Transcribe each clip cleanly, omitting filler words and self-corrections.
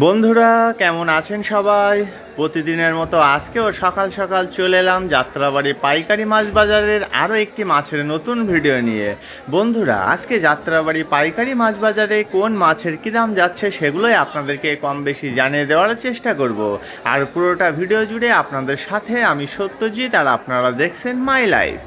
বন্ধুরা কেমন আছেন সবাই? প্রতিদিনের মতো আজকেও সকাল সকাল চলে এলাম যাত্রাবাড়ি পাইকারি মাছ বাজারের আরও একটি মাছের নতুন ভিডিও নিয়ে। বন্ধুরা আজকে যাত্রাবাড়ি পাইকারি মাছ বাজারে কোন মাছের কী দাম যাচ্ছে সেগুলোই আপনাদেরকে কম বেশি জানিয়ে দেওয়ার চেষ্টা করব। আর পুরোটা ভিডিও জুড়ে আপনাদের সাথে আমি সত্যজিৎ, আর আপনারা দেখছেন মাই লাইফ।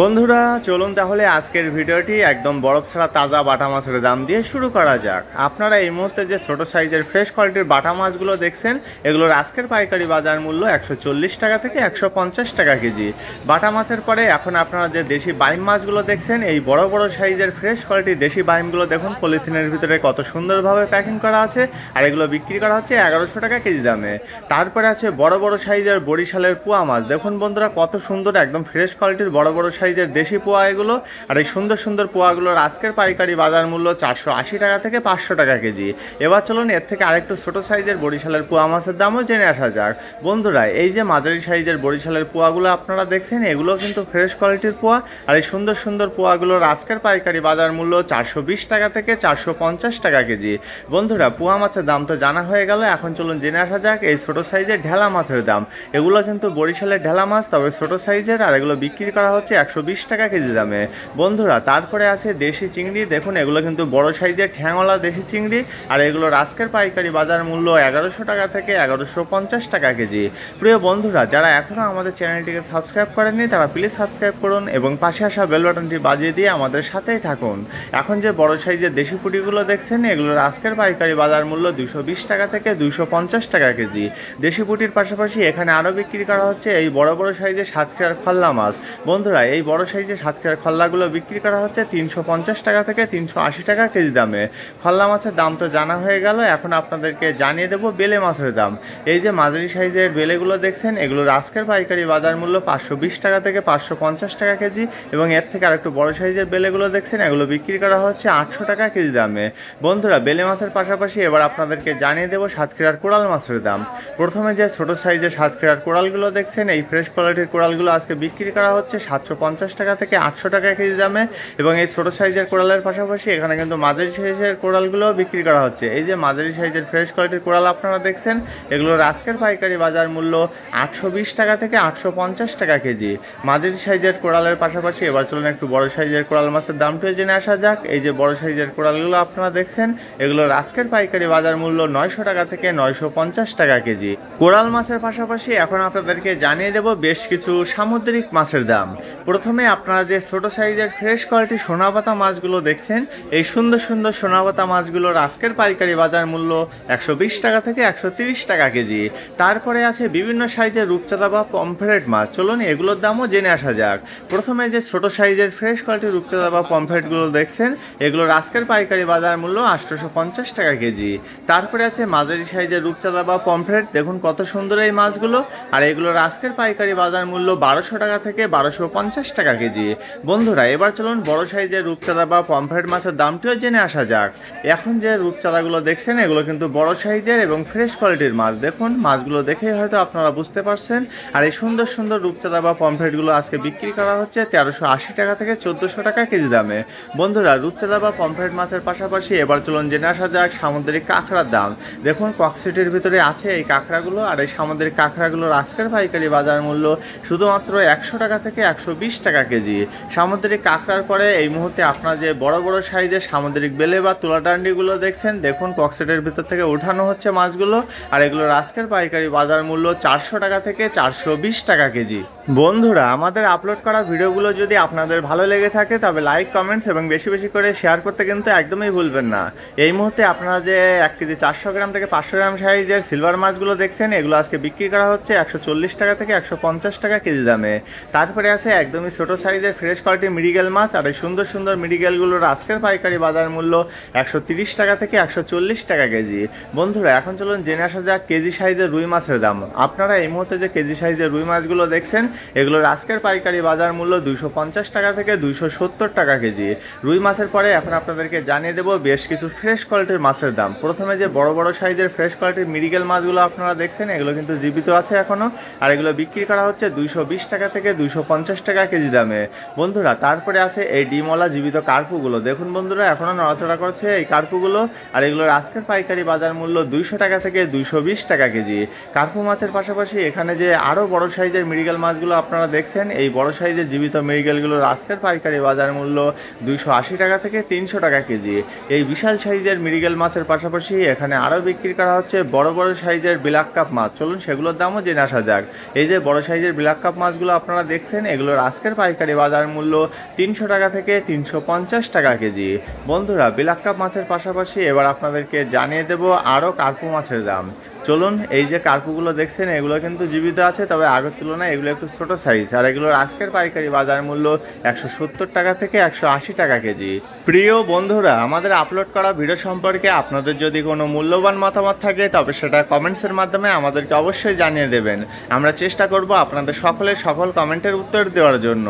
বন্ধুরা চলুন তাহলে আজকের ভিডিওটি একদম বরফ ছাড়া তাজা বাটা মাছের দাম দিয়ে শুরু করা যাক। আপনারা এই মুহূর্তে যে ছোট সাইজের ফ্রেশ কোয়ালিটির বাটা মাছগুলো দেখছেন, এগুলোর আজকের পাইকারি বাজার মূল্য 140 টাকা থেকে 150 টাকা কেজি। বাটা মাছের পরে এখন আপনারা যে দেশি বাইম মাছগুলো দেখছেন, এই বড় বড় সাইজের ফ্রেশ কোয়ালিটির দেশি বাইমগুলো দেখুন পলিথিনের ভিতরে কত সুন্দরভাবে প্যাকিং করা আছে, আর এগুলো বিক্রি করা হচ্ছে 1100 টাকা কেজি দামে। তারপরে আছে বড় বড় সাইজের বরিশালের পোয়া মাছ। দেখুন বন্ধুরা কত সুন্দর একদম ফ্রেশ কোয়ালিটির বড় বড় সাইজের দেশি পোয়া এগুলো। আর এই সুন্দর সুন্দর পোয়াগুলোর আজকের পাইকারি বাজার মূল্য 480 টাকা থেকে 500 টাকা কেজি। এবার চলুন এর থেকে আরেকটু ছোট সাইজের বরিশালের পোয়া মাছের দামও জেনে আসা যাক। বন্ধুরা এই যে মাঝারি সাইজের বরিশালের পোয়াগুলো আপনারা দেখছেন, এগুলো কিন্তু ফ্রেশ কোয়ালিটির পোয়া। আর এই সুন্দর সুন্দর পোয়াগুলোর আজকের পাইকারি বাজার মূল্য 420 টাকা থেকে 450 টাকা কেজি। বন্ধুরা পোয়া মাছের দাম তো জানা হয়ে গেল, এখন চলুন জেনে আসা যাক এই ছোট সাইজের ঢেলা মাছের দাম। এগুলো কিন্তু বরিশালের ঢেলা মাছ, তবে ছোট সাইজের, আর এগুলো বিক্রি করা হচ্ছে 120 টাকা কেজি দামে। বন্ধুরা তারপরে আছে দেশি চিংড়ি। দেখুন এগুলো কিন্তু বড় সাইজের ঠ্যাংওয়ালা দেশি চিংড়ি, আর এগুলোর আজকের পাইকারি বাজার মূল্য 1100 টাকা থেকে 1150 টাকা কেজি। প্রিয় বন্ধুরা যারা এখনও আমাদের চ্যানেলটিকে সাবস্ক্রাইব করেননি তারা প্লিজ সাবস্ক্রাইব করুন এবং পাশে আসা বেল বাটনটি বাজিয়ে দিয়ে আমাদের সাথেই থাকুন। এখন যে বড় সাইজের দেশি পুঁটিগুলো দেখছেন, এগুলোর আজকের পাইকারি বাজার মূল্য 220 টাকা থেকে 250 টাকা কেজি। দেশি পুঁটির পাশাপাশি এখানে আরও বিক্রি করা হচ্ছে এই বড় বড় সাইজের সাতক্ষীরার খল্লা মাছ। বন্ধুরা এই বড় সাইজের সাতক্ষীরার খল্লাগুলো বিক্রি করা হচ্ছে 350 টাকা থেকে 380 টাকা কেজি দামে। খল্লা মাছের দাম তো জানা হয়ে গেল, এখন আপনাদেরকে জানিয়ে দেবো বেলে মাছের দাম। এই যে মাঝারি সাইজের বেলেগুলো দেখছেন, এগুলোর আজকের পাইকারি বাজার মূল্য 520 টাকা থেকে 550 টাকা কেজি, এবং এর থেকে আরেকটু বড় সাইজের বেলেগুলো দেখছেন, এগুলো বিক্রি করা হচ্ছে 800 টাকা কেজি দামে। বন্ধুরা বেলে মাছের পাশাপাশি এবার আপনাদেরকে জানিয়ে দেবো সাতক্ষীরার কোরাল মাছের দাম। প্রথমে যে ছোট সাইজের সাতক্ষীরার কোরালগুলো দেখছেন, এই ফ্রেশ কোয়ালিটির কোরালগুলো আজকে বিক্রি করা হচ্ছে 750 টাকা থেকে 800 টাকা কেজি দামে, এবং এই ছোট সাইজের কোরালের পাশাপাশি এখানে কিন্তু মাঝারি সাইজের কোরালগুলোও বিক্রি করা হচ্ছে। এই যে মাঝারি সাইজের ফ্রেশ কোয়ালিটির কোরাল আপনারা দেখছেন, এগুলোর আজকের পাইকারি বাজার মূল্য 820 টাকা থেকে 850 টাকা কেজি। মাঝারি সাইজের কোরালের পাশাপাশি এবার চলুন একটু বড় সাইজের কোরাল মাছের দামটিও জেনে আসা যাক। এই যে বড় সাইজের কোরালগুলো আপনারা দেখছেন, এগুলোর আজকের পাইকারি বাজার মূল্য 900 টাকা থেকে 950 টাকা কেজি। কোরাল মাছের পাশাপাশি এখন আপনাদেরকে জানিয়ে দেব বেশ কিছু সামুদ্রিক মাছের দাম। প্রথমে আপনারা যে ছোট সাইজের ফ্রেশ কোয়ালিটি সোনাপাতা মাছগুলো দেখছেন, এই সুন্দর সুন্দর সোনাপাতা মাছগুলোর আজকের পাইকারি বাজার মূল্য 120 টাকা থেকে 130 টাকা কেজি। তারপরে আছে বিভিন্ন সাইজের রূপচাঁদা বা পমফ্রেট মাছ। চলুন এগুলোর দামও জেনে আসা যাক। প্রথমে যে ছোট সাইজের ফ্রেশ কোয়ালিটির রূপচাঁদা বা পমফ্রেটগুলো দেখছেন, এগুলোর আজকের পাইকারি বাজার মূল্য 850 টাকা কেজি। তারপরে আছে মাঝারি সাইজের রূপচাঁদা বা পমফ্রেট। দেখুন কত সুন্দর এই মাছগুলো, আর এগুলোর আজকের পাইকারি বাজার মূল্য 1200 টাকা থেকে 1250 টাকা কেজি। বন্ধুরা এবার চলুন বড় সাইজের রূপচাঁদা বা পমফ্রেট মাছের দামটিও জেনে আসা যাক। এখন যে রূপচাঁদাগুলো দেখছেন, এগুলো কিন্তু বড় সাইজের এবং ফ্রেশ কোয়ালিটির মাছ। দেখুন মাছগুলো দেখেই হয়তো আপনারা বুঝতে পারছেন। আর এই সুন্দর সুন্দর রূপচাঁদা বা পমফ্রেটগুলো আজকে বিক্রি করা হচ্ছে 1380 টাকা থেকে 1400 টাকা কেজি দামে। বন্ধুরা রূপচাঁদা বা পমফ্রেট মাছের পাশাপাশি এবার চলুন জেনে আসা যাক সামুদ্রিক কাঁকড়ার দাম। দেখুন ককসিটির ভিতরে আছে এই কাঁকড়াগুলো, আর এই সামুদ্রিক কাঁকড়াগুলোর আজকের পাইকারি বাজার মূল্য শুধুমাত্র 100 টাকা থেকে 120 টাকা কেজি। সামুদ্রিক কাঁকড়ার পরে এই মুহূর্তে আপনারা যে বড় বড় সাইজের সামুদ্রিক বেলে বা তুলাডান্ডিগুলো দেখছেন, দেখুন ককসেটের ভিতর থেকে উঠানো হচ্ছে মাছগুলো, আর এগুলোর আজকের পাইকারি বাজার মূল্য 400 টাকা থেকে 420 টাকা কেজি। বন্ধুরা আমাদের আপলোড করা ভিডিওগুলো যদি আপনাদের ভালো লেগে থাকে তবে লাইক, কমেন্টস এবং বেশি বেশি করে শেয়ার করতে কিন্তু একদমই ভুলবেন না। এই মুহূর্তে আপনারা যে 1 কেজি 400 গ্রাম থেকে 500 গ্রাম সাইজের সিলভার মাছগুলো দেখছেন, এগুলো আজকে বিক্রি করা হচ্ছে 140 টাকা থেকে 150 টাকা কেজি দামে। তারপরে আছে একদমই ছোট সাইজের ফ্রেশ কোয়ালিটি মিরিগেল মাছ, আর এই সুন্দর সুন্দর মিরিগেলগুলোর আজকের পাইকারি বাজার মূল্য 130 টাকা থেকে 140 টাকা কেজি। বন্ধুরা এখন চলুন জেনে আসা যাক কেজি সাইজের রুই মাছের দাম। আপনারা এই মুহূর্তে যে কেজি সাইজের রুই মাছগুলো দেখছেন, এগুলোর আজকের পাইকারি বাজার মূল্য 250 টাকা থেকে 270 টাকা কেজি। রুই মাছের পরে এখন আপনাদেরকে জানিয়ে দেবো বেশ কিছু ফ্রেশ কোয়ালিটির মাছের দাম। প্রথমে যে বড় বড় সাইজের ফ্রেশ কোয়ালিটির মিরিগেল মাছগুলো আপনারা দেখছেন, এগুলো কিন্তু জীবিত আছে এখনও, আর এগুলো বিক্রি করা হচ্ছে 220 টাকা থেকে 250 টাকা কেজি দামে। বন্ধুরা তারপরে আছে এই ডিমওয়ালা জীবিত কার্পুগুলো, দেখুন বন্ধুরা এখনও নড়াচড়া করছে এই কার্পুগুলো, আর এগুলোর আজকের পাইকারি বাজার মূল্য 200 টাকা থেকে 220 টাকা কেজি। কার্পু মাছের পাশাপাশি এখানে যে আরও বড় সাইজের মৃগেল মাছগুলো আপনারা দেখছেন, এই বড় সাইজের জীবিত মৃগেলগুলোর আজকের পাইকারি বাজার মূল্য 280 টাকা থেকে 300 টাকা কেজি। এই বিশাল সাইজের মৃগেল মাছের পাশাপাশি এখানে আরও বিক্রি করা হচ্ছে বড় বড় সাইজের ব্ল্যাক কাপ মাছ, চলুন সেগুলোর দামও জেনে আসা যাক। এই যে বড় সাইজের ব্ল্যাক কাপ মাছগুলো আপনারা দেখছেন, এগুলোর আজকের পাইকারি বাজার মূল্য 300 টাকা থেকে 350 টাকা কেজি। বন্ধুরা ব্ল্যাক কাপ মাছের পাশাপাশি এবার আপনাদেরকে জানিয়ে দেব আরও কার্পু মাছের দাম। চলুন, এই যে কার্পুগুলো দেখছেন এগুলো কিন্তু জীবিত আছে, তবে আগের তুলনায় এগুলো একটু ছোট সাইজ, আর এগুলোর আজকের পাইকারি বাজার মূল্য 170 টাকা থেকে 180 টাকা কেজি। প্রিয় বন্ধুরা, আমাদের আপলোড করা ভিডিও সম্পর্কে আপনাদের যদি কোনো মূল্যবান মতামত থাকে তবে সেটা কমেন্টসের মাধ্যমে আমাদেরকে অবশ্যই জানিয়ে দেবেন। আমরা চেষ্টা করব আপনাদের সকলের সকল কমেন্টের উত্তর দেওয়ার জন্য।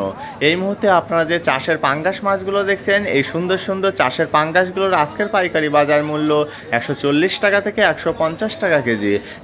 এই মুহূর্তে আপনারা যে চাষের পাঙ্গাস মাছগুলো দেখছেন, এই সুন্দর সুন্দর চাষের পাঙ্গাসগুলোর আজকের পাইকারি বাজার মূল্য 140 টাকা থেকে 150 টাকা কেজি।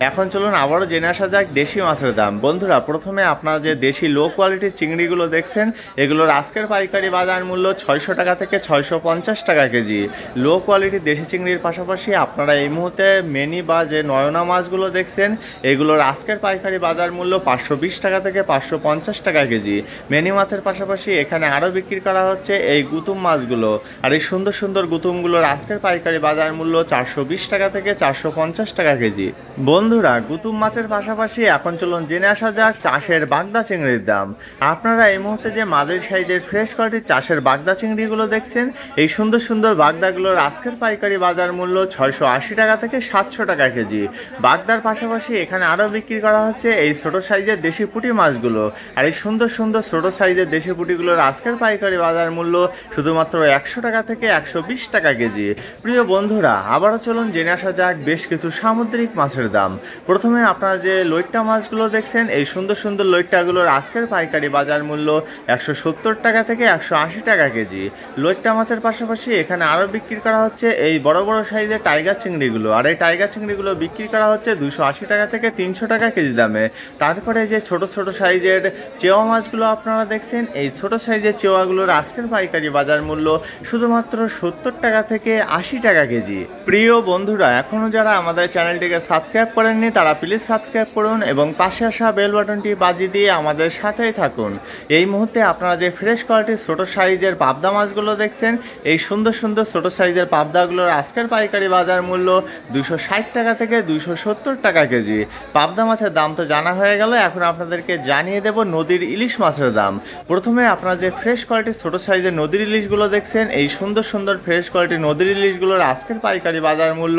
এখন চলুন আবারও জেনে আসা যাক দেশি মাছের দাম। বন্ধুরা প্রথমে আপনারা যে দেশি লো কোয়ালিটির চিংড়িগুলো দেখছেন, এগুলোর আজকের পাইকারি বাজার মূল্য 600 টাকা থেকে 650 টাকা কেজি। লো কোয়ালিটির দেশি চিংড়ির পাশাপাশি আপনারা এই মুহূর্তে মেনি বা যে নয়না মাছগুলো দেখছেন, এগুলোর আজকের পাইকারি বাজার মূল্য 520 টাকা থেকে 550 টাকা কেজি। মেনি মাছের পাশাপাশি এখানে আরও বিক্রি করা হচ্ছে এই গুতুম মাছগুলো, আর এই সুন্দর সুন্দর গুতুমগুলোর আজকের পাইকারি বাজার মূল্য 420 টাকা থেকে 450 টাকা কেজি। বন্ধুরা গুতুম মাছের পাশাপাশি এখন চলুন জেনে আসা যাক চাষের বাগদা চিংড়ির দাম। আপনারা এই মুহূর্তে যে মাঝারি সাইজের ফ্রেশ কোয়ালিটির চাষের বাগদা চিংড়িগুলো দেখছেন, এই সুন্দর সুন্দর বাগদাগুলোর আজকের পাইকারি বাজার মূল্য 680 টাকা থেকে 700 টাকা কেজি। বাগদার পাশাপাশি এখানে আরও বিক্রি করা হচ্ছে এই ছোট সাইজের দেশি পুঁটি মাছগুলো, আর এই সুন্দর সুন্দর ছোট সাইজের দেশি পুঁটিগুলোর আজকের পাইকারি বাজার মূল্য শুধুমাত্র 100 টাকা থেকে 120 টাকা কেজি। প্রিয় বন্ধুরা আবারও চলুন জেনে আসা যাক বেশ কিছু সামুদ্রিক মাছের দাম। প্রথমে আপনারা যে লইট্টা মাছগুলো দেখছেন, এই সুন্দর সুন্দর লইট্টাগুলোর আজকের পাইকারি বাজার মূল্য 170 টাকা থেকে 180 টাকা কেজি। লইট্টা মাছের পাশাপাশি এখানে আরও বিক্রি করা হচ্ছে এই বড় বড় সাইজের টাইগার চিংড়িগুলো, আর এই টাইগার চিংড়িগুলো বিক্রি করা হচ্ছে 280 টাকা থেকে 300 টাকা কেজি দামে। তারপরে যে ছোট ছোট সাইজের চেওয়া মাছগুলো আপনারা দেখছেন, এই ছোট সাইজের চেওয়াগুলোর আজকের পাইকারি বাজার মূল্য শুধুমাত্র 70 টাকা থেকে 80 টাকা কেজি। প্রিয় বন্ধুরা এখনও যারা আমাদের চ্যানেলটিকে সাবস্ক্রাইব করেননি তারা প্লিজ সাবস্ক্রাইব করুন এবং পাশে আসা বেল বাটনটি বাজিয়ে দিয়ে আমাদের সাথেই থাকুন। এই মুহূর্তে আপনারা যে ফ্রেশ কোয়ালিটির ছোট সাইজের পাবদা মাছগুলো দেখছেন, এই সুন্দর সুন্দর ছোট সাইজের পাবদাগুলোর আজকের পাইকারি বাজার মূল্য 260 টাকা থেকে 270 টাকা কেজি। পাবদা মাছের দাম তো জানা হয়ে গেল, এখন আপনাদেরকে জানিয়ে দেব নদীর ইলিশ মাছের দাম। প্রথমে আপনারা যে ফ্রেশ কোয়ালিটির ছোট সাইজের নদীর ইলিশগুলো দেখছেন, এই সুন্দর সুন্দর ফ্রেশ কোয়ালিটির নদীর ইলিশগুলোর আজকের পাইকারি বাজার মূল্য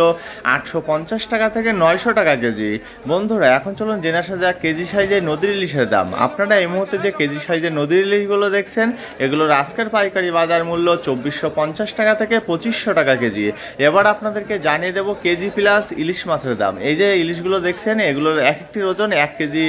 850 টাকা থেকে 900 টাকা কেজি। বন্ধুরা এখন চলুন জেনে আসা যাক কেজি সাইজের নদীর ইলিশের দাম। আপনারা এই মুহূর্তে যে কেজি সাইজের নদীর ইলিশগুলো দেখছেন, এগুলোর আজকের পাইকারি বাজার মূল্য 2450 টাকা থেকে 2500 টাকা কেজি। এবার আপনাদেরকে জানিয়ে দেব কেজি প্লাস ইলিশ মাছের দাম। এই যে ইলিশগুলো দেখছেন, এগুলোর এক একটির ওজন 1 কেজি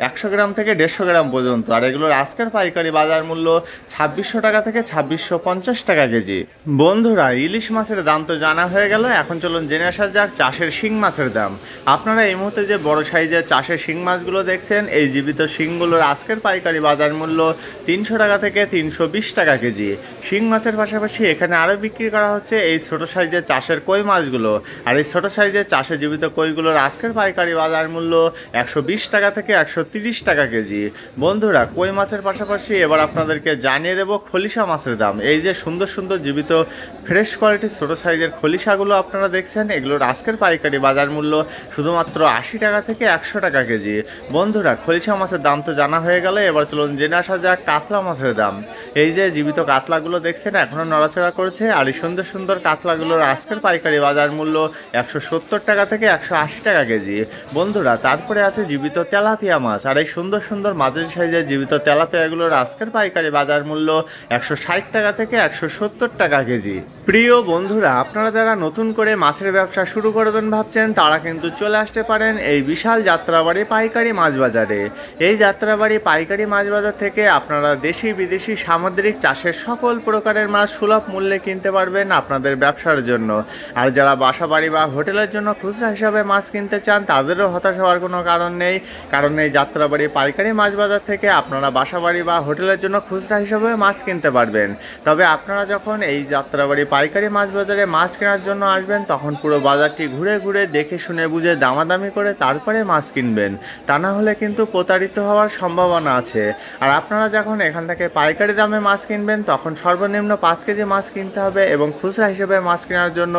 100 গ্রাম থেকে 150 গ্রাম পর্যন্ত, আর এগুলোর আজকের পাইকারি বাজার মূল্য 2600 টাকা থেকে 2650 টাকা কেজি। বন্ধুরা ইলিশ মাছের দাম তো জানা হয়ে গেল, এখন চলুন জেনে আসা যাক চাষের শিং মাছের দাম। আপনারা এই মুহূর্তে যে বড় সাইজের চাষের শিং মাছগুলো দেখছেন, এই জীবিত শিংগুলোর আজকের পাইকারি বাজার মূল্য 300 টাকা থেকে 320 টাকা কেজি। শিং মাছের পাশাপাশি এখানে আরও বিক্রি করা হচ্ছে এই ছোট সাইজের চাষের কই মাছগুলো, আর এই ছোট সাইজের চাষে জীবিত কইগুলোর আজকের পাইকারি বাজার মূল্য 120 টাকা থেকে 130 টাকা কেজি। বন্ধুরা কই মাছের পাশাপাশি এবার আপনাদেরকে জানিয়ে দেব খলিশা মাছের দাম। এই যে সুন্দর সুন্দর জীবিত ফ্রেশ কোয়ালিটির ছোট সাইজের খলিশাগুলো আপনারা দেখছেন, এগুলোর আজকের পাইকারি বাজার মূল্য শুধুমাত্র 80 টাকা থেকে 100 টাকা কেজি। বন্ধুরা খলিশা মাছের দাম তো জানা হয়ে গেল, এবার চলুন জেনে আসা যাক কাতলা মাছের দাম। এই যে জীবিত কাতলাগুলো দেখছেন এখনও নড়াচড়া করছে, আর এই সুন্দর সুন্দর কাতলাগুলোর আজকের পাইকারি বাজার মূল্য 170 টাকা থেকে 180 টাকা কেজি। বন্ধুরা তারপরে আছে জীবিত তেলাপিয়া মাছ, আর এই সুন্দর সুন্দর মাঝারি সাইজের জীবিত তেলাপিয়াগুলোর আজকের পাইকারি বাজার মূল্য 160 টাকা থেকে 170 টাকা কেজি। প্রিয় বন্ধুরা আপনারা যারা নতুন করে মাছের ব্যবসা শুরু করবেন ভাবছেন, তারা কিন্তু চলে আসতে পারেন এই বিশাল যাত্রাবাড়ি পাইকারি মাছ বাজারে। এই যাত্রাবাড়ি পাইকারি মাছ বাজার থেকে আপনারা দেশি বিদেশি সামুদ্রিক চাষের সকল প্রকারের মাছ সুলভ মূল্যে কিনতে পারবেন আপনাদের ব্যবসার জন্য। আর যারা বাসাবাড়ি বা হোটেলের জন্য খুচরা হিসাবে মাছ কিনতে চান তাদেরও হতাশ হওয়ার কোনো কারণ নেই, কারণ এই যাত্রাবাড়ি পাইকারি মাছ বাজার থেকে আপনারা বাসাবাড়ি বা হোটেলের জন্য খুচরা হিসাবে মাছ কিনতে পারবেন। তবে আপনারা যখন এই যাত্রাবাড়ি পাইকারি মাছ বাজারে মাছ কেনার জন্য আসবেন তখন পুরো বাজারটি ঘুরে ঘুরে দেখে শুনে বুঝে দামাদামি করে তারপরে মাছ কিনবেন, তা না হলে কিন্তু প্রতারিত হওয়ার সম্ভাবনা আছে। আর আপনারা যখন এখান থেকে পাইকারি দামে মাছ কিনবেন তখন সর্বনিম্ন 5 কেজি মাছ কিনতে হবে এবং খুচরা হিসেবে মাছ কেনার জন্য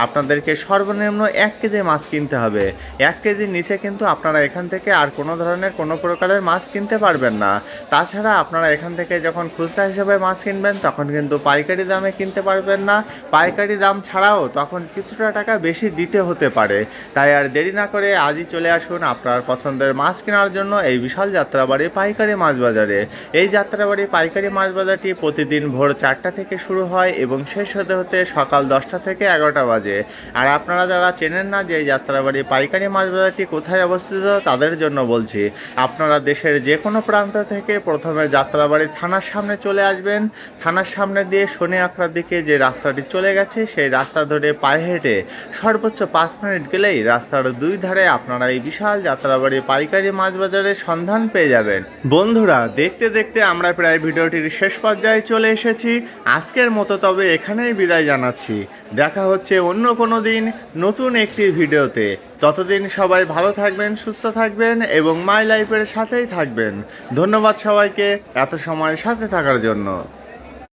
আপনাদেরকে সর্বনিম্ন 1 কেজি মাছ কিনতে হবে। 1 কেজির নিচে কিন্তু আপনারা এখান থেকে আর কোনো ধরনের কোনো প্রকারের মাছ কিনতে পারবেন না। তাছাড়া আপনারা এখান থেকে যখন খুচরা হিসেবে মাছ কিনবেন তখন কিন্তু পাইকারি দামে কিনতে পারবেন না, পাইকারি দাম ছাড়াও তখন কিছুটা টাকা বেশি দিতে হতে পারে। তাই আর দেরি না করে আজই চলে আসুন আপনার পছন্দের মাছ কেনার জন্য এই বিশাল যাত্রাবাড়ি পাইকারি মাছ বাজারে। এই যাত্রাবাড়ি পাইকারি মাছ বাজারটি প্রতিদিন ভোর 4টা থেকে শুরু হয় এবং শেষ হতে হতে সকাল 10টা থেকে 11টা বাজে। আর আপনারা যারা চেনেন না যে এই যাত্রাবাড়ি পাইকারি মাছ বাজারটি কোথায় অবস্থিত তাদের জন্য বলছি, আপনারা দেশের যে কোনো প্রান্ত থেকে প্রথমে যাত্রাবাড়ি থানার সামনে চলে আসবেন। থানার সামনে দিয়ে শনি আখড়ার দিকে যে রাস্তাটি চলে গেছে সেই রাস্তা ধরে পায়ে হেঁটে সর্বোচ্চ 5 মিনিট গেলেই রাস্তার দুই ধারে আপনারা এই বিশাল যাত্রাবাড়ি পাইকারি মাছ বাজারের সন্ধান পেয়ে যাবেন। বন্ধুরা, দেখতে দেখতে আমরা প্রায় ভিডিওটির শেষ পর্যায়ে চলে এসেছি। আজকের মতো তবে এখানেই বিদায় জানাচ্ছি। দেখা হচ্ছে অন্য কোনো দিন নতুন একটি ভিডিওতে। ততদিন সবাই ভালো থাকবেন, সুস্থ থাকবেন এবং মাই লাইফের সাথেই থাকবেন। ধন্যবাদ সবাইকে এত সময় সাথে থাকার জন্য।